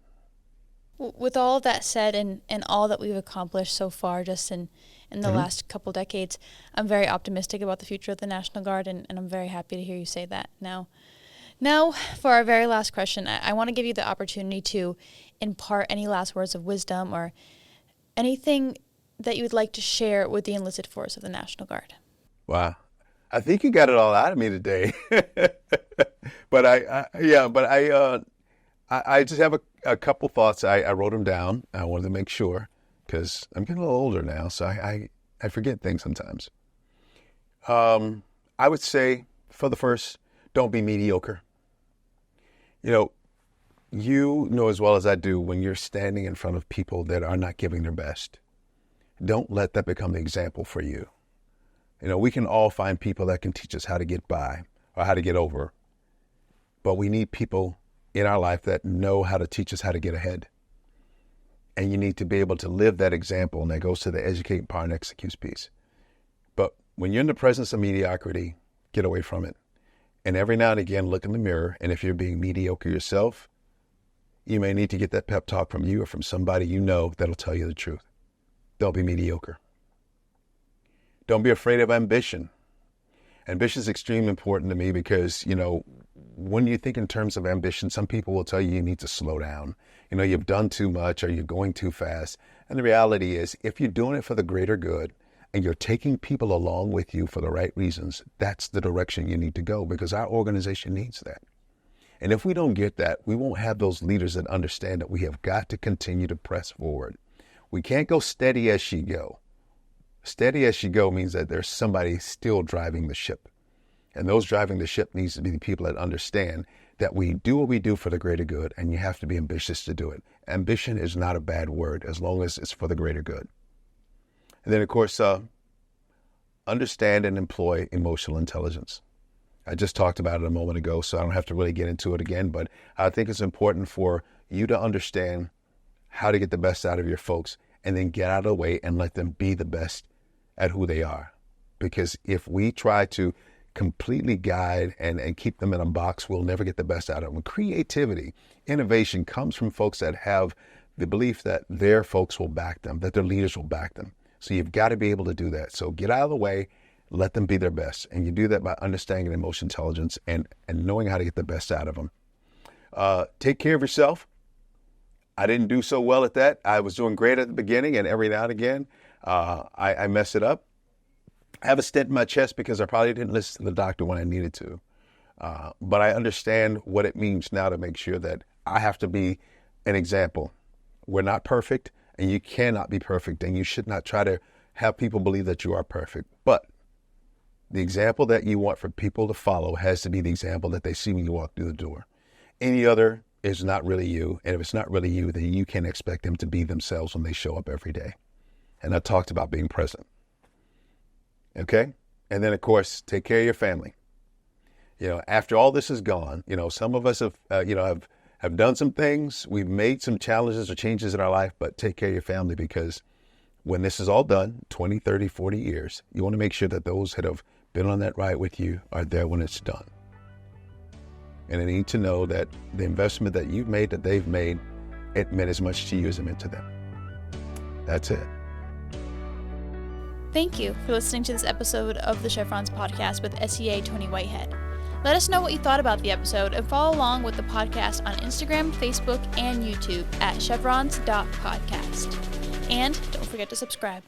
With all of that said, and all that we've accomplished so far just in the last couple decades, I'm very optimistic about the future of the National Guard, and I'm very happy to hear you say that. Now, for our very last question, I want to give you the opportunity to impart any last words of wisdom or anything that you would like to share with the enlisted force of the National Guard. Wow. I think you got it all out of me today. But I just have a couple thoughts. I wrote them down. I wanted to make sure, because I'm getting a little older now, so I forget things sometimes. I would say, for the first, don't be mediocre. You know as well as I do, when you're standing in front of people that are not giving their best, don't let that become the example for you. We can all find people that can teach us how to get by or how to get over, but we need people in our life that know how to teach us how to get ahead. And you need to be able to live that example, and that goes to the educate, empower, and execute piece. But when you're in the presence of mediocrity, get away from it. And every now and again, look in the mirror, and if you're being mediocre yourself, you may need to get that pep talk from you or from somebody that'll tell you the truth. Don't be mediocre. Don't be afraid of ambition. Ambition is extremely important to me because, when you think in terms of ambition, some people will tell you need to slow down. You've done too much or you're going too fast. And the reality is, if you're doing it for the greater good and you're taking people along with you for the right reasons, that's the direction you need to go, because our organization needs that. And if we don't get that, we won't have those leaders that understand that we have got to continue to press forward. We can't go steady as she go. Steady as she go means that there's somebody still driving the ship. And those driving the ship needs to be the people that understand that we do what we do for the greater good, and you have to be ambitious to do it. Ambition is not a bad word as long as it's for the greater good. And then, of course, understand and employ emotional intelligence. I just talked about it a moment ago, so I don't have to really get into it again, but I think it's important for you to understand how to get the best out of your folks, and then get out of the way and let them be the best at who they are. Because if we try to completely guide and keep them in a box, we'll never get the best out of them. Creativity, innovation comes from folks that have the belief that their folks will back them, that their leaders will back them. So you've got to be able to do that. So get out of the way, let them be their best. And you do that by understanding emotional intelligence and knowing how to get the best out of them. Take care of yourself. I didn't do so well at that. I was doing great at the beginning, and every now and again, I mess it up. I have a stent in my chest because I probably didn't listen to the doctor when I needed to. But I understand what it means now to make sure that I have to be an example. We're not perfect, and you cannot be perfect, and you should not try to have people believe that you are perfect. But the example that you want for people to follow has to be the example that they see when you walk through the door. Any other is not really you. And if it's not really you, then you can't expect them to be themselves when they show up every day. And I talked about being present. Okay? And then, of course, take care of your family. After all this is gone, some of us have done some things. We've made some challenges or changes in our life, but take care of your family, because when this is all done, 20, 30, 40 years, you want to make sure that those that have been on that ride with you are there when it's done. And they need to know that the investment that you've made, that they've made, it meant as much to you as it meant to them. That's it. Thank you for listening to this episode of the Chevrons Podcast with SEA Tony Whitehead. Let us know what you thought about the episode and follow along with the podcast on Instagram, Facebook, and YouTube at chevrons.podcast. And don't forget to subscribe.